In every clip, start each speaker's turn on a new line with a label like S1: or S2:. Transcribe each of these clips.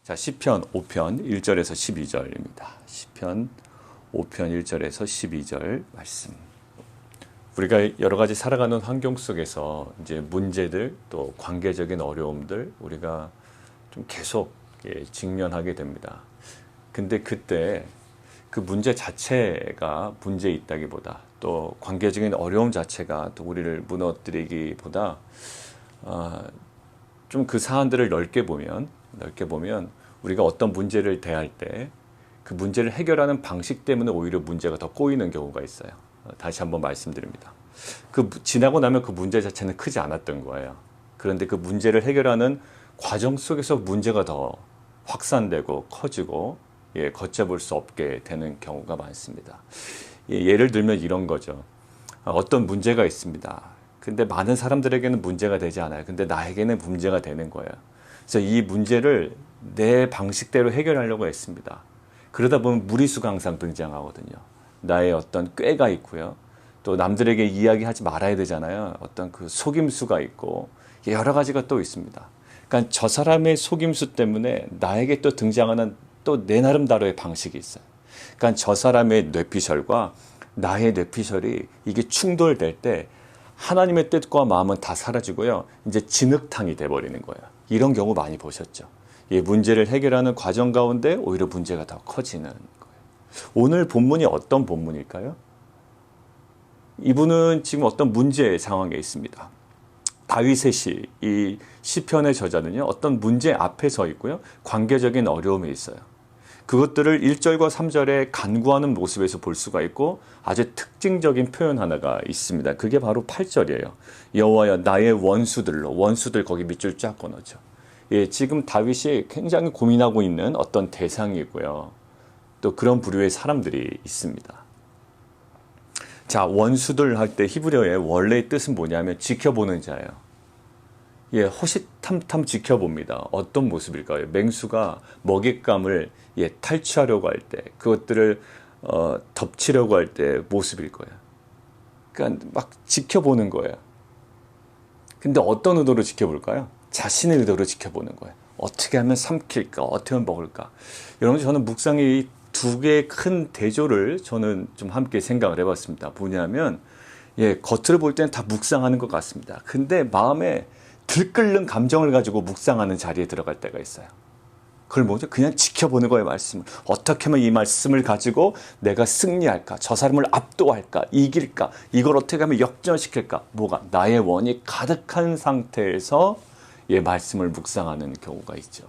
S1: 자, 시편 5편 1절에서 12절입니다. 시편 5편 1절에서 12절 말씀. 우리가 여러 가지 살아가는 환경 속에서 이제 문제들 또 관계적인 어려움들 우리가 좀 계속 직면하게 됩니다. 근데 그때 그 문제 자체가 문제 있다기보다 또 관계적인 어려움 자체가 또 우리를 무너뜨리기보다 좀 그 사안들을 넓게 보면 우리가 어떤 문제를 대할 때 그 문제를 해결하는 방식 때문에 오히려 문제가 더 꼬이는 경우가 있어요. 다시 한번 말씀드립니다. 지나고 나면 그 문제 자체는 크지 않았던 거예요. 그런데 그 문제를 해결하는 과정 속에서 문제가 더 확산되고 커지고 걷잡을 수 없게 되는 경우가 많습니다. 예를 들면 이런 거죠. 어떤 문제가 있습니다. 근데 많은 사람들에게는 문제가 되지 않아요. 근데 나에게는 문제가 되는 거예요. 그래서 이 문제를 내 방식대로 해결하려고 했습니다. 그러다 보면 무리수가 항상 등장하거든요. 나의 어떤 꾀가 있고요. 또 남들에게 이야기하지 말아야 되잖아요. 어떤 그 속임수가 있고 여러 가지가 또 있습니다. 그러니까 저 사람의 속임수 때문에 나에게 또 등장하는 또 내 나름대로의 방식이 있어요. 그러니까 저 사람의 뇌피셜과 나의 뇌피셜이 이게 충돌될 때 하나님의 뜻과 마음은 다 사라지고요. 이제 진흙탕이 돼버리는 거예요. 이런 경우 많이 보셨죠. 이 문제를 해결하는 과정 가운데 오히려 문제가 더 커지는 거예요. 오늘 본문이 어떤 본문일까요? 이분은 지금 어떤 문제 상황에 있습니다. 다윗의 이 시편의 저자는요. 어떤 문제 앞에 서 있고요. 관계적인 어려움이 있어요. 그것들을 1절과 3절에 간구하는 모습에서 볼 수가 있고 아주 특징적인 표현 하나가 있습니다. 그게 바로 8절이에요. 여호와여 나의 원수들 거기 밑줄 쫙 꺼놓죠. 지금 다윗이 굉장히 고민하고 있는 어떤 대상이고요. 또 그런 부류의 사람들이 있습니다. 자, 원수들 할 때 히브리어의 원래의 뜻은 뭐냐면 지켜보는 자예요. 호시탐탐 지켜봅니다. 어떤 모습일까요? 맹수가 먹잇감을 탈취하려고 할 때, 그것들을 덮치려고 할 때 모습일 거예요. 그러니까 막 지켜보는 거예요. 근데 어떤 의도로 지켜볼까요? 자신의 의도로 지켜보는 거예요. 어떻게 하면 삼킬까? 어떻게 하면 먹을까? 여러분, 저는 묵상의 이 두 개의 큰 대조를 저는 좀 함께 생각을 해봤습니다. 뭐냐면, 겉으로 볼 때는 다 묵상하는 것 같습니다. 근데 마음에 들끓는 감정을 가지고 묵상하는 자리에 들어갈 때가 있어요. 그걸 뭐죠? 그냥 지켜보는 거예요, 말씀을. 어떻게 하면 이 말씀을 가지고 내가 승리할까? 저 사람을 압도할까? 이길까? 이걸 어떻게 하면 역전시킬까? 나의 원이 가득한 상태에서 말씀을 묵상하는 경우가 있죠.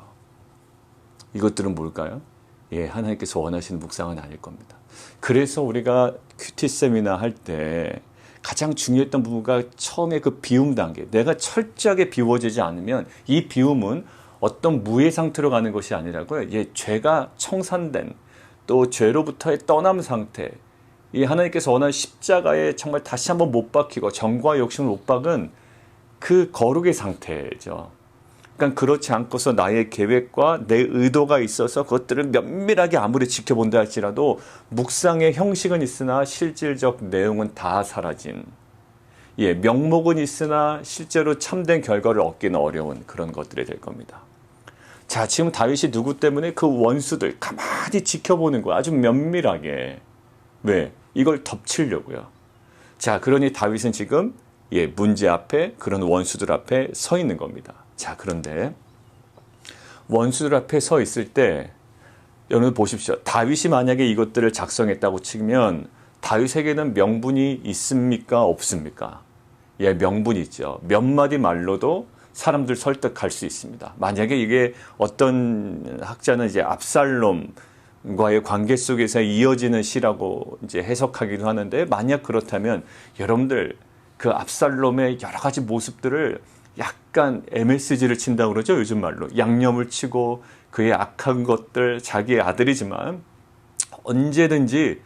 S1: 이것들은 뭘까요? 하나님께서 원하시는 묵상은 아닐 겁니다. 그래서 우리가 큐티 세미나 할 때 가장 중요했던 부분가 처음에 그 비움 단계. 내가 철저하게 비워지지 않으면 이 비움은 어떤 무의 상태로 가는 것이 아니라고요. 죄가 청산된 또 죄로부터의 떠남 상태. 이 하나님께서 원하는 십자가에 정말 다시 한번 못 박히고 정과 욕심을 못 박은 그 거룩의 상태죠. 그러니까 그렇지 않고서 나의 계획과 내 의도가 있어서 그것들을 면밀하게 아무리 지켜본다 할지라도 묵상의 형식은 있으나 실질적 내용은 다 사라진 명목은 있으나 실제로 참된 결과를 얻기는 어려운 그런 것들이 될 겁니다. 자, 지금 다윗이 누구 때문에 그 원수들 가만히 지켜보는 거야. 아주 면밀하게. 왜? 이걸 덮치려고요. 자, 그러니 다윗은 지금 문제 앞에 그런 원수들 앞에 서 있는 겁니다. 자, 그런데 원수들 앞에 서 있을 때 여러분 보십시오. 다윗이 만약에 이것들을 작성했다고 치면 다윗에게는 명분이 있습니까? 없습니까? 명분이 있죠. 몇 마디 말로도 사람들 설득할 수 있습니다. 만약에 이게 어떤 학자는 이제 압살롬과의 관계 속에서 이어지는 시라고 이제 해석하기도 하는데 만약 그렇다면 여러분들 그 압살롬의 여러 가지 모습들을 약간 MSG를 친다고 그러죠. 요즘 말로. 양념을 치고 그의 악한 것들 자기의 아들이지만 언제든지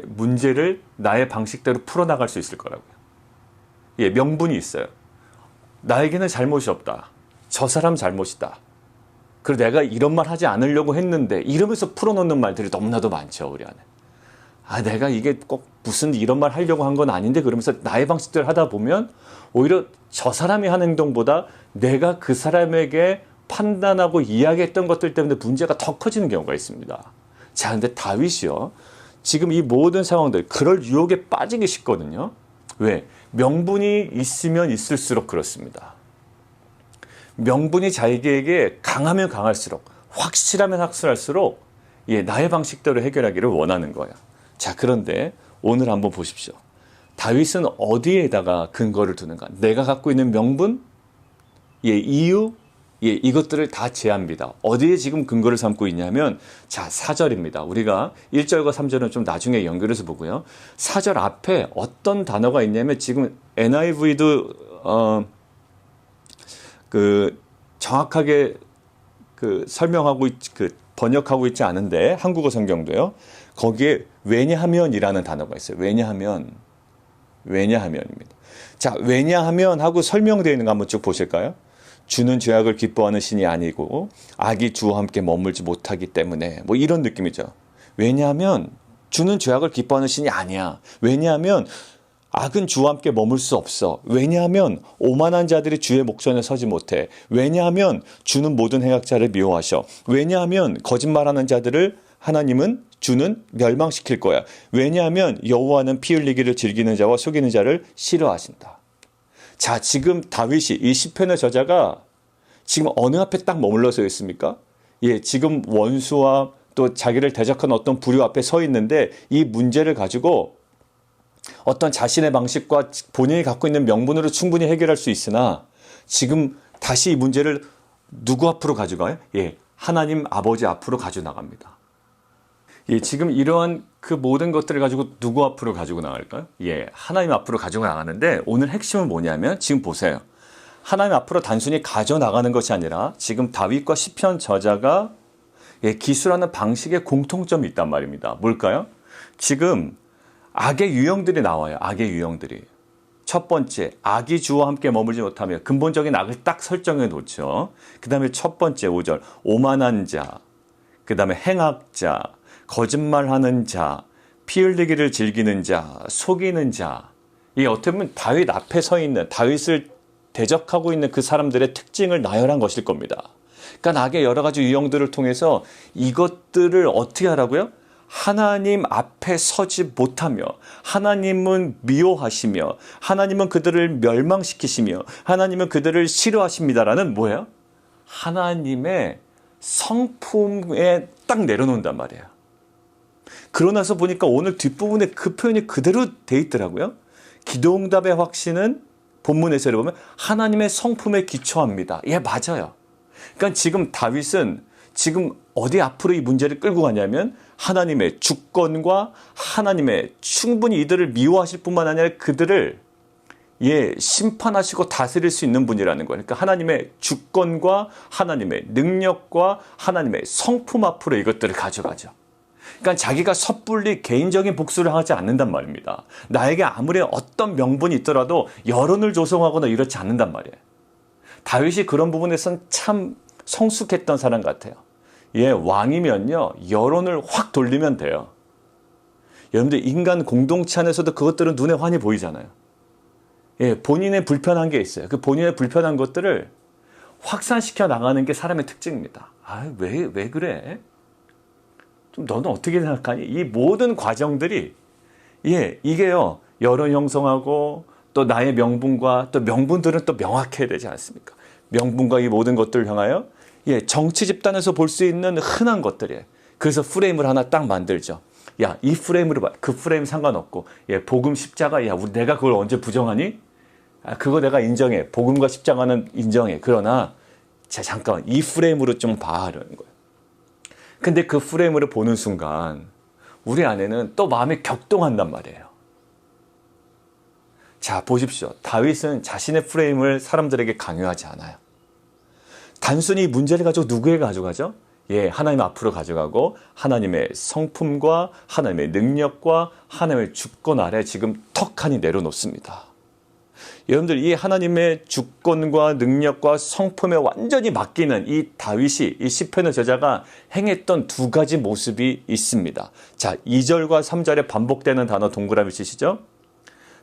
S1: 문제를 나의 방식대로 풀어나갈 수 있을 거라고요. 명분이 있어요. 나에게는 잘못이 없다. 저 사람 잘못이다. 그리고 내가 이런 말 하지 않으려고 했는데 이러면서 풀어놓는 말들이 너무나도 많죠. 우리 안에. 내가 이게 꼭 무슨 이런 말 하려고 한 건 아닌데 그러면서 나의 방식대로 하다 보면 오히려 저 사람이 한 행동보다 내가 그 사람에게 판단하고 이야기했던 것들 때문에 문제가 더 커지는 경우가 있습니다. 자, 근데 다윗이요. 지금 이 모든 상황들, 그럴 유혹에 빠지기 쉽거든요. 왜? 명분이 있으면 있을수록 그렇습니다. 명분이 자기에게 강하면 강할수록, 확실하면 확실할수록 나의 방식대로 해결하기를 원하는 거예요. 자, 그런데 오늘 한번 보십시오. 다윗은 어디에다가 근거를 두는가? 내가 갖고 있는 명분, 이유, 이것들을 다 제합니다. 어디에 지금 근거를 삼고 있냐면, 자, 4절입니다. 우리가 1절과 3절은 좀 나중에 연결해서 보고요. 4절 앞에 어떤 단어가 있냐면, 지금 NIV도 정확하게 설명하고 번역하고 있지 않은데, 한국어 성경도요. 거기에 왜냐하면이라는 단어가 있어요. 왜냐하면입니다. 자, 왜냐하면 하고 설명되어 있는 거 한번 쭉 보실까요? 주는 죄악을 기뻐하는 신이 아니고 악이 주와 함께 머물지 못하기 때문에, 뭐 이런 느낌이죠. 왜냐하면 주는 죄악을 기뻐하는 신이 아니야. 왜냐하면 악은 주와 함께 머물 수 없어. 왜냐하면 오만한 자들이 주의 목전에 서지 못해. 왜냐하면 주는 모든 행악자를 미워하셔. 왜냐하면 거짓말하는 자들을 주는 멸망시킬 거야. 왜냐하면 여호와는 피 흘리기를 즐기는 자와 속이는 자를 싫어하신다. 자, 지금 다윗이, 이 시편의 저자가 지금 어느 앞에 딱 머물러서 있습니까? 지금 원수와 또 자기를 대적하는 어떤 부류 앞에 서 있는데, 이 문제를 가지고 어떤 자신의 방식과 본인이 갖고 있는 명분으로 충분히 해결할 수 있으나, 지금 다시 이 문제를 누구 앞으로 가져가요? 하나님 아버지 앞으로 가져나갑니다. 지금 이러한 그 모든 것들을 가지고 누구 앞으로 가지고 나갈까요? 하나님 앞으로 가지고 나가는데, 오늘 핵심은 뭐냐면, 지금 보세요. 하나님 앞으로 단순히 가져나가는 것이 아니라, 지금 다윗과 시편 저자가 기술하는 방식에 공통점이 있단 말입니다. 뭘까요? 지금 악의 유형들이 나와요. 악의 유형들이. 첫 번째, 악이 주와 함께 머물지 못하며, 근본적인 악을 딱 설정해 놓죠. 그 다음에 첫 번째 5절, 오만한 자, 그 다음에 행악자, 거짓말하는 자, 피 흘리기를 즐기는 자, 속이는 자. 어떻게 보면 다윗 앞에 서 있는, 다윗을 대적하고 있는 그 사람들의 특징을 나열한 것일 겁니다. 그러니까 악의 여러 가지 유형들을 통해서 이것들을 어떻게 하라고요? 하나님 앞에 서지 못하며, 하나님은 미워하시며, 하나님은 그들을 멸망시키시며, 하나님은 그들을 싫어하십니다라는 뭐예요? 하나님의 성품에 딱 내려놓는단 말이에요. 그러나서 보니까 오늘 뒷부분에 그 표현이 그대로 돼 있더라고요. 기도응답의 확신은 본문에서 보면 하나님의 성품에 기초합니다. 맞아요. 그러니까 지금 다윗은 지금 어디 앞으로 이 문제를 끌고 가냐면, 하나님의 주권과 하나님의 충분히 이들을 미워하실 뿐만 아니라 그들을 심판하시고 다스릴 수 있는 분이라는 거예요. 그러니까 하나님의 주권과 하나님의 능력과 하나님의 성품 앞으로 이것들을 가져가죠. 그러니까 자기가 섣불리 개인적인 복수를 하지 않는단 말입니다. 나에게 아무리 어떤 명분이 있더라도 여론을 조성하거나 이렇지 않는단 말이에요. 다윗이 그런 부분에선 참 성숙했던 사람 같아요. 왕이면요, 여론을 확 돌리면 돼요. 여러분들, 인간 공동체 안에서도 그것들은 눈에 환히 보이잖아요. 본인의 불편한 게 있어요. 그 본인의 불편한 것들을 확산시켜 나가는 게 사람의 특징입니다. 왜 그래? 좀 너는 어떻게 생각하니? 이 모든 과정들이, 이게요, 여론 형성하고 또 나의 명분과, 또 명분들은 또 명확해야 되지 않습니까? 명분과 이 모든 것들을 향하여, 정치 집단에서 볼 수 있는 흔한 것들이에요. 그래서 프레임을 하나 딱 만들죠. 이 프레임으로 봐. 그 프레임 상관없고, 복음 십자가, 내가 그걸 언제 부정하니? 그거 내가 인정해. 복음과 십자가는 인정해. 그러나, 잠깐, 이 프레임으로 좀 봐하려는 거예요. 근데 그 프레임으로 보는 순간, 우리 안에는 또 마음이 격동한단 말이에요. 자, 보십시오. 다윗은 자신의 프레임을 사람들에게 강요하지 않아요. 단순히 문제를 가지고 누구에게 가져가죠? 하나님 앞으로 가져가고, 하나님의 성품과 하나님의 능력과 하나님의 주권 아래 지금 턱하니 내려놓습니다. 여러분들, 이 하나님의 주권과 능력과 성품에 완전히 맡기는 이 다윗이, 이 시편의 저자가 행했던 두 가지 모습이 있습니다. 자, 2절과 3절에 반복되는 단어 동그라미 치시죠?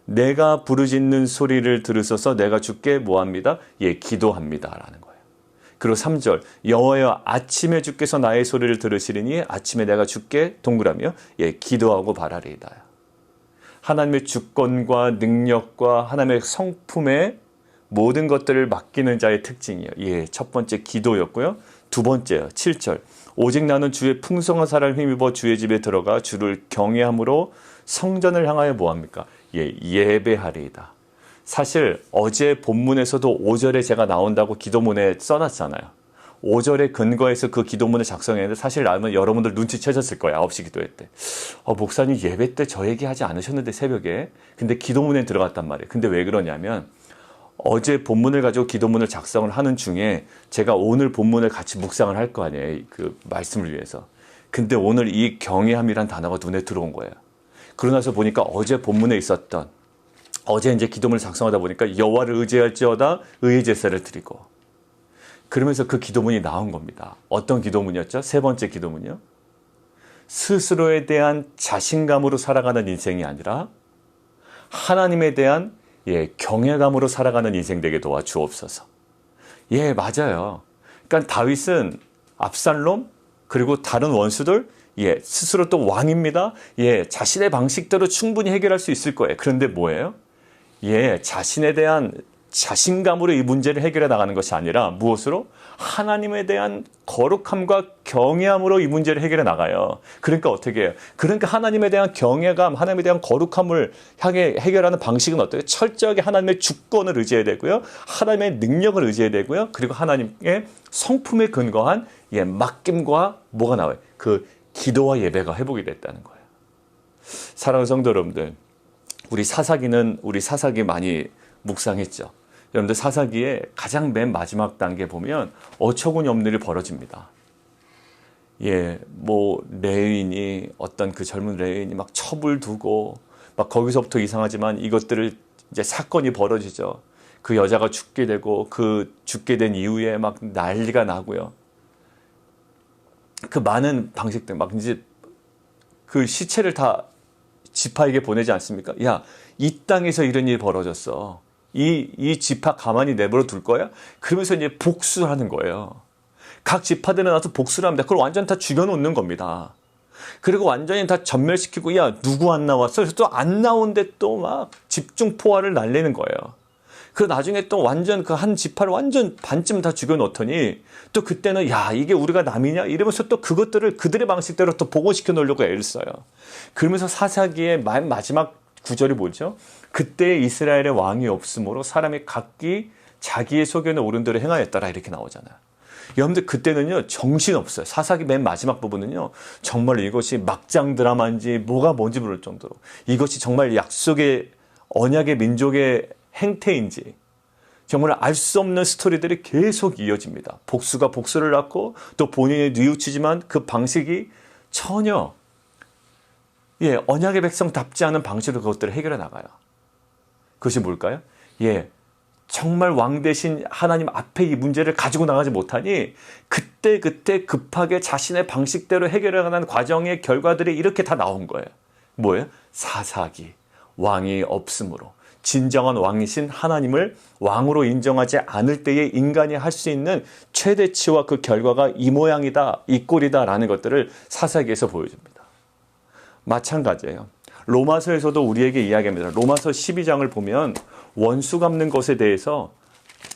S1: 내가 부르짖는 소리를 들으소서, 내가 주께 뭐합니다? 기도합니다 라는 거예요. 그리고 3절 여호와여 아침에 주께서 나의 소리를 들으시리니 아침에 내가 주께 동그라미요 기도하고 바라리이다. 하나님의 주권과 능력과 하나님의 성품의 모든 것들을 맡기는 자의 특징이에요. 첫 번째 기도였고요. 두 번째요. 7절 오직 나는 주의 풍성한 사랑을 힘입어 주의 집에 들어가 주를 경외함으로 성전을 향하여 뭐합니까? 예배하리이다. 사실 어제 본문에서도 5절에 제가 나온다고 기도문에 써놨잖아요. 5절에 근거해서 그 기도문을 작성했는데 사실 아마 여러분들 눈치채셨을 거예요. 9시 기도회 때. 목사님 예배 때 저 얘기하지 않으셨는데 새벽에. 근데 기도문에 들어갔단 말이에요. 근데 왜 그러냐면 어제 본문을 가지고 기도문을 작성을 하는 중에 제가 오늘 본문을 같이 묵상을 할 거 아니에요. 그 말씀을 위해서. 근데 오늘 이 경외함이란 단어가 눈에 들어온 거예요. 그러고 나서 보니까 어제 본문에 있었던 어제 이제 기도문을 작성하다 보니까 여호와를 의지할지어다 의의 제사를 드리고 그러면서 그 기도문이 나온 겁니다. 어떤 기도문이었죠? 세 번째 기도문이요. 스스로에 대한 자신감으로 살아가는 인생이 아니라 하나님에 대한 경외감으로 살아가는 인생 되게 도와주옵소서. 맞아요. 그러니까 다윗은 압살롬 그리고 다른 원수들 스스로 또 왕입니다. 자신의 방식대로 충분히 해결할 수 있을 거예요. 그런데 뭐예요? 자신에 대한 자신감으로 이 문제를 해결해 나가는 것이 아니라 무엇으로? 하나님에 대한 거룩함과 경외함으로 이 문제를 해결해 나가요. 그러니까 어떻게 해요? 그러니까 하나님에 대한 경외감, 하나님에 대한 거룩함을 향해 해결하는 방식은 어떻게? 철저하게 하나님의 주권을 의지해야 되고요. 하나님의 능력을 의지해야 되고요. 그리고 하나님의 성품에 근거한 맡김과 뭐가 나와요? 그 기도와 예배가 회복이 됐다는 거예요. 사랑하는 성도 여러분들, 우리 사사기 많이 묵상했죠. 여러분들 사사기의 가장 맨 마지막 단계 보면 어처구니 없는 일이 벌어집니다. 레위인이 어떤 그 젊은 레위인이 막 첩을 두고 막 거기서부터 이상하지만 이것들을 이제 사건이 벌어지죠. 그 여자가 죽게 되고 그 죽게 된 이후에 막 난리가 나고요. 그 많은 방식들 막 이제 그 시체를 다 지파에게 보내지 않습니까? 이 땅에서 이런 일이 벌어졌어. 이 지파 가만히 내버려 둘 거야? 그러면서 이제 복수하는 거예요. 각 지파들은 나서 복수를 합니다. 그걸 완전 다 죽여놓는 겁니다. 그리고 완전히 다 전멸시키고 누구 안 나왔어? 그래서 또 안 나오는데 또 막 집중 포화를 날리는 거예요. 그 나중에 또 완전 그 한 지파를 완전 반쯤 다 죽여놓더니 또 그때는 이게 우리가 남이냐? 이러면서 또 그것들을 그들의 방식대로 또 복원시켜 놓으려고 애를 써요. 그러면서 사사기의 마지막 구절이 뭐죠? 그때 이스라엘의 왕이 없으므로 사람이 각기 자기의 소견에 오른 대로 행하였더라 이렇게 나오잖아요. 여러분들 그때는요 정신없어요. 사사기 맨 마지막 부분은요 정말 이것이 막장 드라마인지 뭐가 뭔지 모를 정도로 이것이 정말 약속의 언약의 민족의 행태인지 정말 알 수 없는 스토리들이 계속 이어집니다. 복수가 복수를 낳고 또 본인이 뉘우치지만 그 방식이 전혀 언약의 백성답지 않은 방식으로 그것들을 해결해 나가요. 그것이 뭘까요? 정말 왕 대신 하나님 앞에 이 문제를 가지고 나가지 못하니 그때 급하게 자신의 방식대로 해결해 가는 과정의 결과들이 이렇게 다 나온 거예요. 뭐예요? 사사기. 왕이 없으므로. 진정한 왕이신 하나님을 왕으로 인정하지 않을 때에 인간이 할 수 있는 최대치와 그 결과가 이 모양이다, 이 꼴이다라는 것들을 사사기에서 보여줍니다. 마찬가지예요. 로마서에서도 우리에게 이야기합니다. 로마서 12장을 보면 원수 갚는 것에 대해서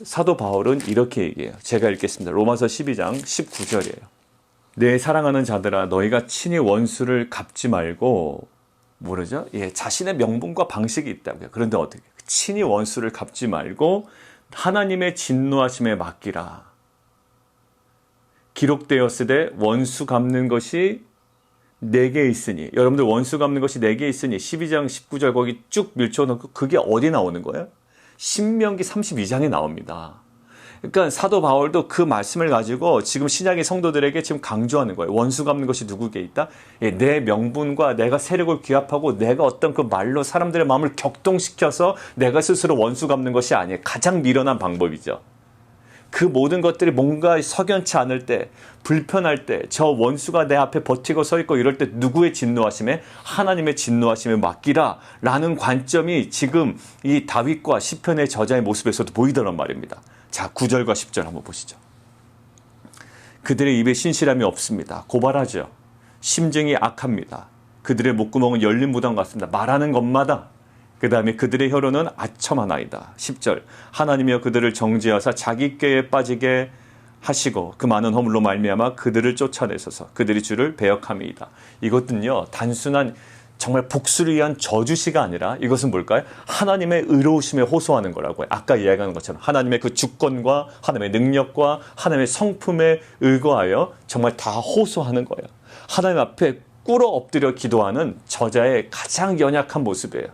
S1: 사도 바울은 이렇게 얘기해요. 제가 읽겠습니다. 로마서 12장 19절이에요. 내 사랑하는 자들아 너희가 친히 원수를 갚지 말고 모르죠? 자신의 명분과 방식이 있다고요. 그런데 어떻게? 친히 원수를 갚지 말고 하나님의 진노하심에 맡기라. 기록되었으되 원수 갚는 것이 내게 있으니 여러분들 원수 갚는 것이 내게 있으니 12장 19절 거기 쭉 밀쳐놓고 그게 어디 나오는 거예요? 신명기 32장에 나옵니다. 그러니까 사도 바울도 그 말씀을 가지고 지금 신약의 성도들에게 지금 강조하는 거예요. 원수 갚는 것이 누구에게 있다? 내 명분과 내가 세력을 규합하고 내가 어떤 그 말로 사람들의 마음을 격동시켜서 내가 스스로 원수 갚는 것이 아니에요. 가장 미련한 방법이죠. 그 모든 것들이 뭔가 석연치 않을 때, 불편할 때, 저 원수가 내 앞에 버티고 서 있고 이럴 때 누구의 진노하심에? 하나님의 진노하심에 맡기라 라는 관점이 지금 이 다윗과 시편의 저자의 모습에서도 보이더란 말입니다. 자, 9절과 10절 한번 보시죠. 그들의 입에 신실함이 없습니다. 고발하죠. 심증이 악합니다. 그들의 목구멍은 열린 무당 같습니다. 말하는 것마다. 그 다음에 그들의 혀로는 아첨하나이다. 10절 하나님이여 그들을 정죄하사 자기 꾀에 빠지게 하시고 그 많은 허물로 말미암아 그들을 쫓아내소서. 그들이 주를 배역함이이다. 이것은요 단순한 정말 복수를 위한 저주시가 아니라 이것은 뭘까요? 하나님의 의로우심에 호소하는 거라고요. 아까 이야기한 것처럼 하나님의 그 주권과 하나님의 능력과 하나님의 성품에 의거하여 정말 다 호소하는 거예요. 하나님 앞에 꿇어 엎드려 기도하는 저자의 가장 연약한 모습이에요.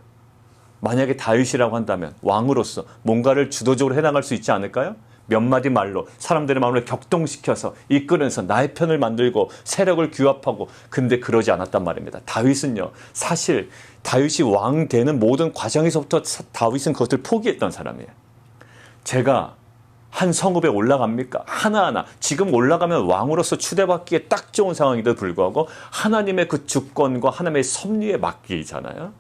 S1: 만약에 다윗이라고 한다면 왕으로서 뭔가를 주도적으로 해나갈 수 있지 않을까요? 몇 마디 말로 사람들의 마음을 격동시켜서 이끌어내서 나의 편을 만들고 세력을 규합하고, 근데 그러지 않았단 말입니다. 다윗은요 사실 다윗이 왕 되는 모든 과정에서부터 다윗은 그것을 포기했던 사람이에요. 제가 한 성읍에 올라갑니까? 하나하나 지금 올라가면 왕으로서 추대받기에 딱 좋은 상황에도 불구하고 하나님의 그 주권과 하나님의 섭리에 맡기잖아요.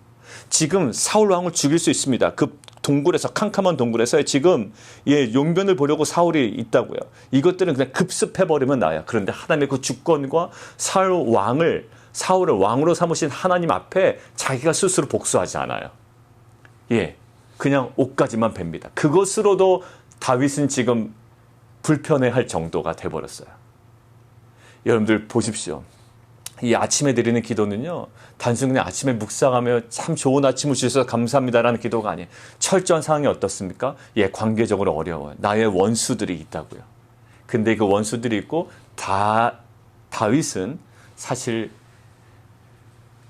S1: 지금 사울 왕을 죽일 수 있습니다. 그 동굴에서, 캄캄한 동굴에서 지금 용변을 보려고 사울이 있다고요. 이것들은 그냥 급습해버리면 나야. 그런데 하나님의 그 주권과 사울을 왕으로 삼으신 하나님 앞에 자기가 스스로 복수하지 않아요. 그냥 옷까지만 뺍니다. 그것으로도 다윗은 지금 불편해할 정도가 돼버렸어요. 여러분들 보십시오. 이 아침에 드리는 기도는요 단순히 그냥 아침에 묵상하며 참 좋은 아침을 주셔서 감사합니다라는 기도가 아니에요. 철저한 상황이 어떻습니까? 관계적으로 어려워요. 나의 원수들이 있다고요. 근데 그 원수들이 있고 다윗은 사실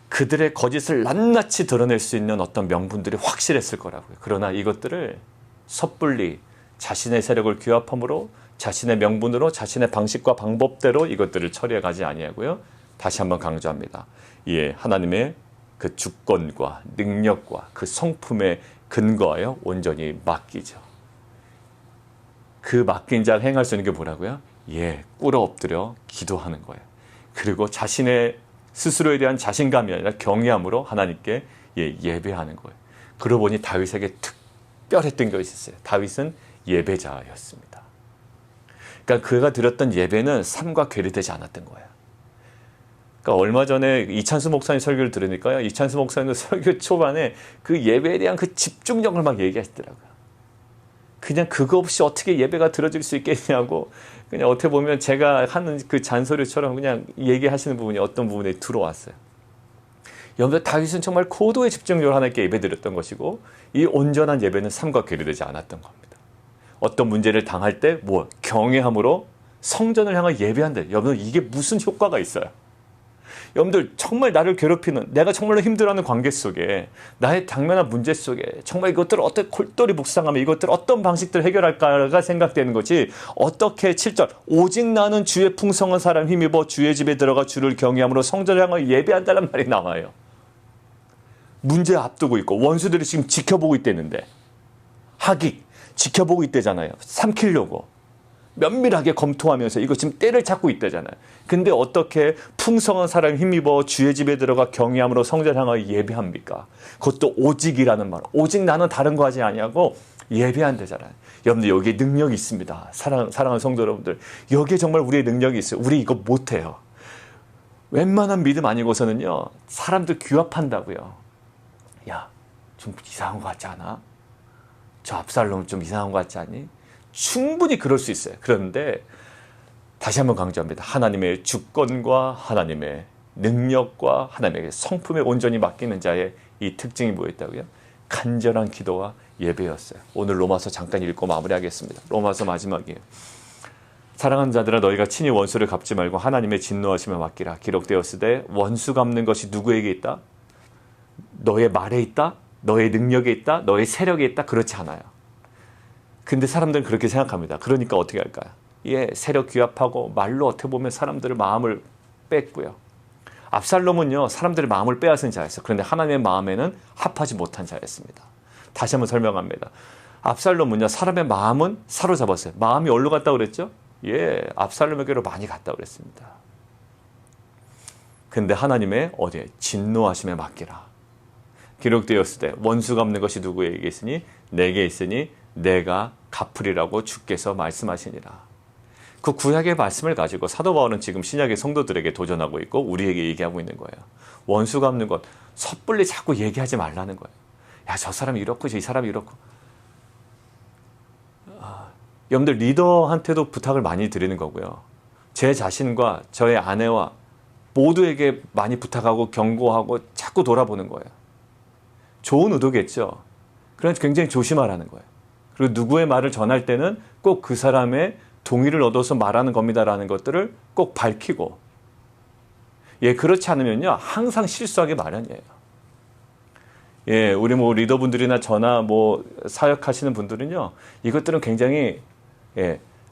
S1: 그들의 거짓을 낱낱이 드러낼 수 있는 어떤 명분들이 확실했을 거라고요. 그러나 이것들을 섣불리 자신의 세력을 규합함으로, 자신의 명분으로, 자신의 방식과 방법대로 이것들을 처리해 가지 아니하고요. 다시 한번 강조합니다. 하나님의 그 주권과 능력과 그 성품에 근거하여 온전히 맡기죠. 그 맡긴 자가 행할 수 있는 게 뭐라고요? 꿇어 엎드려 기도하는 거예요. 그리고 자신의 스스로에 대한 자신감이 아니라 경외함으로 하나님께 예배하는 거예요. 그러고 보니 다윗에게 특별했던 것이 있어요. 다윗은 예배자였습니다. 그러니까 그가 드렸던 예배는 삶과 괴리되지 않았던 거예요. 그러니까 얼마 전에 이찬수 목사님 설교를 들으니까요. 이찬수 목사님도 설교 초반에 그 예배에 대한 그 집중력을 막 얘기하시더라고요. 그냥 그거 없이 어떻게 예배가 드려질 수 있겠냐고, 그냥 어떻게 보면 제가 하는 그 잔소리처럼 그냥 얘기하시는 부분이 어떤 부분에 들어왔어요. 여러분들 다윗은 정말 고도의 집중력으로 하나님께 예배드렸던 것이고, 이 온전한 예배는 삶과 괴리되지 않았던 겁니다. 어떤 문제를 당할 때 경외함으로 성전을 향해 예배한다. 여러분 이게 무슨 효과가 있어요? 여러분들 정말 나를 괴롭히는, 내가 정말로 힘들어하는 관계 속에, 나의 당면한 문제 속에 정말 이것들을 어떻게 골똘히 묵상하면 이것들을 어떤 방식대로 해결할까가 생각되는 거지, 어떻게 7절 오직 나는 주의 풍성한 사람 힘입어 주의 집에 들어가 주를 경외함으로 성전을 향하여 예배한다는 말이 나와요. 문제 앞두고 있고 원수들이 지금 지켜보고 있다는데, 하기 지켜보고 있대잖아요. 삼키려고 면밀하게 검토하면서 이거 지금 때를 찾고 있다잖아요. 근데 어떻게 풍성한 사람 힘입어 주의 집에 들어가 경외함으로 성전 향하여 예배합니까? 그것도 오직이라는 말. 오직 나는 다른 거 하지 아니하고 예배한대잖아요. 여러분들 여기에 능력이 있습니다. 사랑하는 성도 여러분들, 여기에 정말 우리의 능력이 있어요. 우리 이거 못해요. 웬만한 믿음 아니고서는요 사람들 규합한다고요. 좀 이상한 거 같지 않아? 저 압살롬은 좀 이상한 거 같지 않니? 충분히 그럴 수 있어요. 그런데 다시 한번 강조합니다. 하나님의 주권과 하나님의 능력과 하나님의 성품에 온전히 맡기는 자의 이 특징이 뭐였다고요? 간절한 기도와 예배였어요. 오늘 로마서 잠깐 읽고 마무리하겠습니다. 로마서 마지막이에요. 사랑하는 자들아 너희가 친히 원수를 갚지 말고 하나님의 진노하심에 맡기라. 기록되었으되 원수 갚는 것이 누구에게 있다? 너의 말에 있다? 너의 능력에 있다? 너의 세력에 있다? 그렇지 않아요. 근데 사람들은 그렇게 생각합니다. 그러니까 어떻게 할까요? 세력 규합하고 말로 어떻게 보면 사람들의 마음을 뺐고요. 압살롬은요 사람들의 마음을 빼앗은 자였어요. 그런데 하나님의 마음에는 합하지 못한 자였습니다. 다시 한번 설명합니다. 압살롬은요 사람의 마음은 사로잡았어요. 마음이 어디로 갔다고 그랬죠? 압살롬에게로 많이 갔다고 그랬습니다. 근데 하나님의 어디에? 진노하심에 맡기라. 기록되었으되 원수 갚는 것이 누구에게 있으니 내게 있으니 내가 갚으리라고 주께서 말씀하시니라. 그 구약의 말씀을 가지고 사도 바울은 지금 신약의 성도들에게 도전하고 있고 우리에게 얘기하고 있는 거예요. 원수 갚는 것 섣불리 자꾸 얘기하지 말라는 거예요. 야, 저 사람이 이렇고 이 사람이 이렇고. 여러분들 리더한테도 부탁을 많이 드리는 거고요. 제 자신과 저의 아내와 모두에게 많이 부탁하고 경고하고 자꾸 돌아보는 거예요. 좋은 의도겠죠. 그러나 굉장히 조심하라는 거예요. 그리고 누구의 말을 전할 때는 꼭 그 사람의 동의를 얻어서 말하는 겁니다라는 것들을 꼭 밝히고, 예, 그렇지 않으면요 항상 실수하기 마련이에요. 예, 우리 뭐 리더분들이나 저나 뭐 사역하시는 분들은요 이것들은 굉장히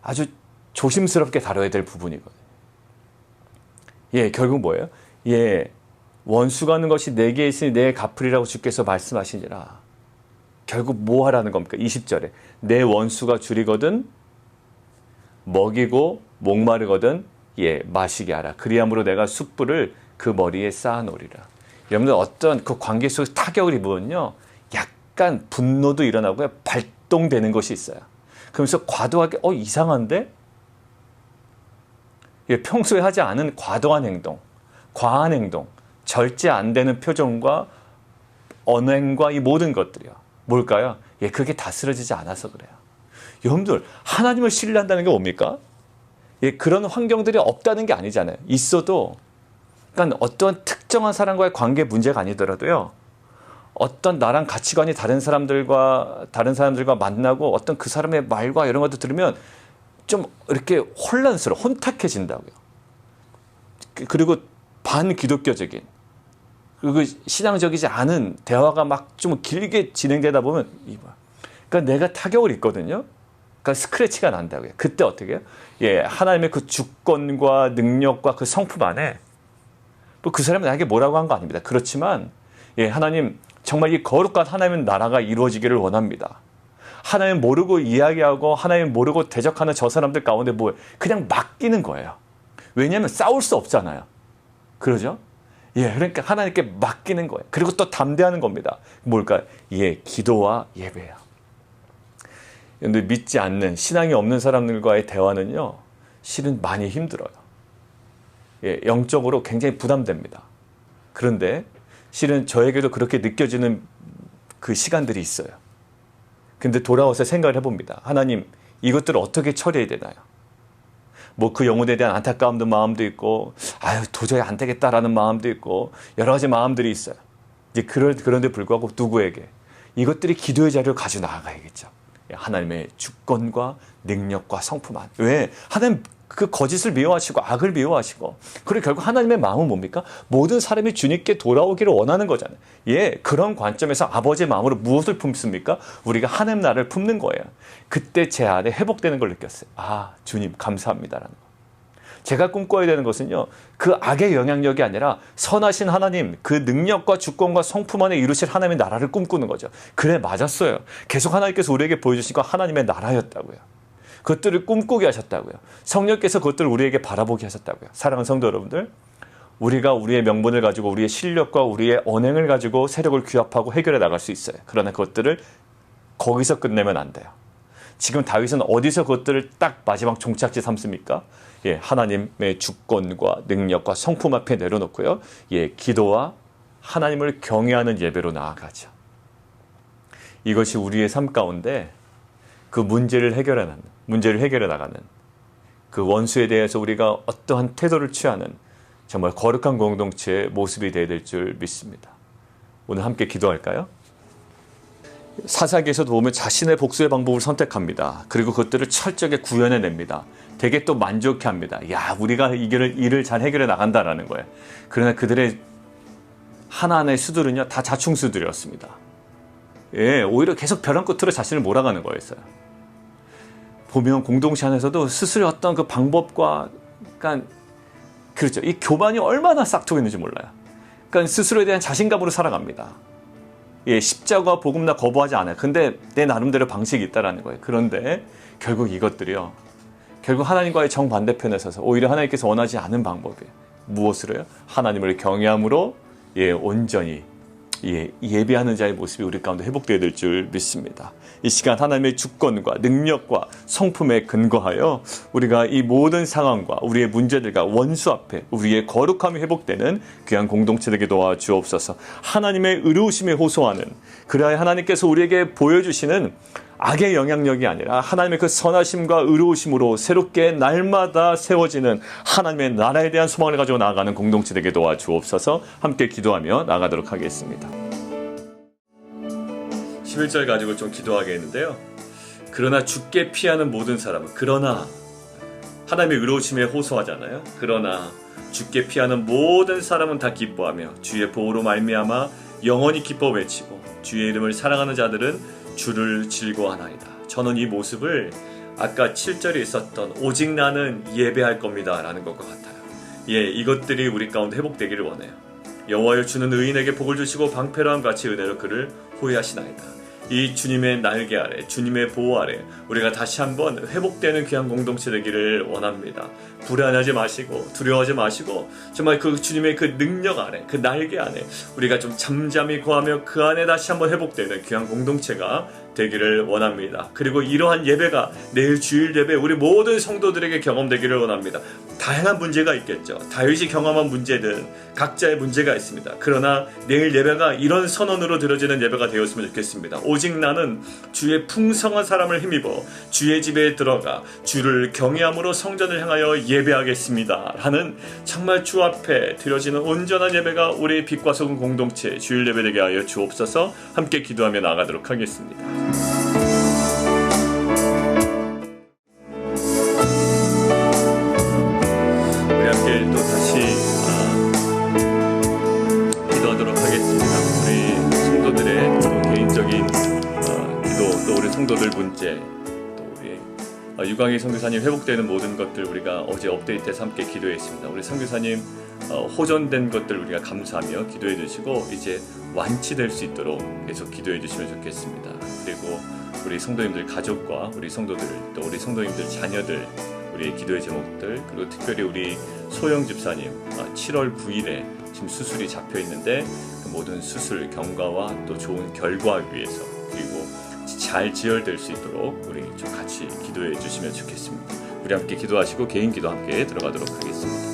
S1: 아주 조심스럽게 다뤄야 될 부분이거든요. 예, 결국 뭐예요? 예, 원수가 하는 것이 내게 있으니 내 갚으리라고 주께서 말씀하시니라. 결국 뭐 하라는 겁니까? 20절에 내 원수가 줄이거든 먹이고 목마르거든 마시게 하라. 그리함으로 내가 숯불을 그 머리에 쌓아놓으리라. 여러분들 어떤 그 관계 속에서 타격을 입으면요 약간 분노도 일어나고요 발동되는 것이 있어요. 그러면서 과도하게 이상한데? 평소에 하지 않은 과도한 행동, 과한 행동, 절제 안 되는 표정과 언행과 이 모든 것들이요. 뭘까요? 그게 다스려지지 않아서 그래요. 여러분들 하나님을 신뢰한다는 게 뭡니까? 그런 환경들이 없다는 게 아니잖아요. 있어도 그러니까 어떤 특정한 사람과의 관계 문제가 아니더라도요. 어떤 나랑 가치관이 다른 사람들과 만나고 어떤 그 사람의 말과 이런 것도 들으면 좀 이렇게 혼탁해진다고요. 그리고 반기독교적인 그리고 신앙적이지 않은 대화가 막 좀 길게 진행되다 보면 그러니까 내가 타격을 입거든요. 그러니까 스크래치가 난다고요. 그때 어떻게 해요? 하나님의 그 주권과 능력과 그 성품 안에 뭐 그 사람이 나에게 뭐라고 한 거 아닙니다. 그렇지만 하나님 정말 이 거룩한 하나님의 나라가 이루어지기를 원합니다. 하나님 모르고 이야기하고 하나님 모르고 대적하는 저 사람들 가운데 그냥 맡기는 거예요. 왜냐하면 싸울 수 없잖아요. 그러죠? 그러니까 하나님께 맡기는 거예요. 그리고 또 담대하는 겁니다. 뭘까요? 기도와 예배야. 근데 믿지 않는 신앙이 없는 사람들과의 대화는요 실은 많이 힘들어요. 영적으로 굉장히 부담됩니다. 그런데 실은 저에게도 그렇게 느껴지는 그 시간들이 있어요. 근데 돌아와서 생각을 해봅니다. 하나님, 이것들을 어떻게 처리해야 되나요? 뭐 그 영혼에 대한 안타까움도 마음도 있고, 도저히 안 되겠다라는 마음도 있고, 여러 가지 마음들이 있어요. 이제 그런데 불구하고 누구에게? 이것들이 기도의 자리로 가져 나아가야겠죠. 하나님의 주권과 능력과 성품 안. 왜? 하나님 그 거짓을 미워하시고 악을 미워하시고 그리고 결국 하나님의 마음은 뭡니까? 모든 사람이 주님께 돌아오기를 원하는 거잖아요. 그런 관점에서 아버지의 마음으로 무엇을 품습니까? 우리가 하나님 나라를 품는 거예요. 그때 제 안에 회복되는 걸 느꼈어요. 주님 감사합니다라는 거. 제가 꿈꿔야 되는 것은요 그 악의 영향력이 아니라 선하신 하나님 그 능력과 주권과 성품 안에 이루실 하나님의 나라를 꿈꾸는 거죠. 그래, 맞았어요. 계속 하나님께서 우리에게 보여주신 건 하나님의 나라였다고요. 그것들을 꿈꾸게 하셨다고요. 성령께서 그것들을 우리에게 바라보게 하셨다고요. 사랑하는 성도 여러분들, 우리가 우리의 명분을 가지고 우리의 실력과 우리의 언행을 가지고 세력을 규합하고 해결해 나갈 수 있어요. 그러나 그것들을 거기서 끝내면 안 돼요. 지금 다윗은 어디서 그것들을 딱 마지막 종착지 삼습니까? 하나님의 주권과 능력과 성품 앞에 내려놓고요. 기도와 하나님을 경외하는 예배로 나아가죠. 이것이 우리의 삶 가운데 그 문제를 해결해 나가는 그 원수에 대해서 우리가 어떠한 태도를 취하는 정말 거룩한 공동체의 모습이 되어야 될 줄 믿습니다. 오늘 함께 기도할까요? 사사기에서도 보면 자신의 복수의 방법을 선택합니다. 그리고 그것들을 철저하게 구현해냅니다. 되게 또 만족해합니다. 우리가 일을 잘 해결해 나간다라는 거예요. 그러나 그들의 하나하나의 수들은요 다 자충수들이었습니다. 오히려 계속 벼랑 끝으로 자신을 몰아가는 거였어요. 보면 공동체 안에서도 스스로 어떤 그 방법과 그렇죠. 이 교만이 얼마나 싹트고 있는지 몰라요. 그러니까 스스로에 대한 자신감으로 살아갑니다. 십자가와 복음 나 거부하지 않아요. 근데 내 나름대로 방식이 있다라는 거예요. 그런데 결국 이것들이요. 결국 하나님과의 정반대편에 서서 오히려 하나님께서 원하지 않은 방법이에요. 무엇으로요? 하나님을 경외함으로 온전히 예배하는 자의 모습이 우리 가운데 회복되어야 될 줄 믿습니다. 이 시간 하나님의 주권과 능력과 성품에 근거하여 우리가 이 모든 상황과 우리의 문제들과 원수 앞에 우리의 거룩함이 회복되는 귀한 공동체 되게 도와주옵소서. 하나님의 의로우심에 호소하는, 그래야 하나님께서 우리에게 보여주시는 악의 영향력이 아니라 하나님의 그 선하심과 의로우심으로 새롭게 날마다 세워지는 하나님의 나라에 대한 소망을 가지고 나아가는 공동체 되게 도와주옵소서. 함께 기도하며 나가도록 하겠습니다. 11절 가지고 좀 기도하겠는데요. 그러나 주께 피하는 모든 사람은, 그러나 하나님의 의로우심에 호소하잖아요. 그러나 주께 피하는 모든 사람은 다 기뻐하며 주의 보호로 말미암아 영원히 기뻐 외치고 주의 이름을 사랑하는 자들은 주를 즐거워하나이다. 저는 이 모습을 아까 7절에 있었던 오직 나는 예배할 겁니다 라는 것과 같아요. 이것들이 우리 가운데 회복되기를 원해요. 여호와여, 주는 의인에게 복을 주시고 방패로함 같이 은혜로 그를 호위하시나이다. 이 주님의 날개 아래, 주님의 보호 아래 우리가 다시 한번 회복되는 귀한 공동체 되기를 원합니다. 불안하지 마시고 두려워하지 마시고 정말 그 주님의 그 능력 아래, 그 날개 안에 우리가 좀 잠잠히 거하며 그 안에 다시 한번 회복되는 귀한 공동체가 되기를 원합니다. 그리고 이러한 예배가 내일 주일 예배 우리 모든 성도들에게 경험되기를 원합니다. 다양한 문제가 있겠죠. 다윗이 경험한 문제든 각자의 문제가 있습니다. 그러나 내일 예배가 이런 선언으로 드려지는 예배가 되었으면 좋겠습니다. 오직 나는 주의 풍성한 사람을 힘입어 주의 집에 들어가 주를 경외함으로 성전을 향하여 예배하겠습니다 라는 정말 주 앞에 드려지는 온전한 예배가 우리의 빛과 소금 공동체 주일 예배 되게 하여 주옵소서. 함께 기도하며 나가도록 하겠습니다. 우리 함께 또 다시 기도하도록 하겠습니다. 우리 성도들의 또 개인적인 기도, 또 우리 성도들 문제, 또 우리 유광희 선교사님 회복되는 모든 것들 우리가 어제 업데이트해서 함께 기도했습니다. 우리 선교사님 호전된 것들 우리가 감사하며 기도해 주시고 이제 완치될 수 있도록 계속 기도해 주시면 좋겠습니다. 그리고 우리 성도님들 가족과 우리 성도들, 또 우리 성도님들 자녀들, 우리의 기도의 제목들, 그리고 특별히 우리 소영 집사님 7월 9일에 지금 수술이 잡혀 있는데 그 모든 수술 경과와 또 좋은 결과 위해서, 그리고 잘 지혈될 수 있도록 우리 좀 같이 기도해 주시면 좋겠습니다. 우리 함께 기도하시고 개인 기도 함께 들어가도록 하겠습니다.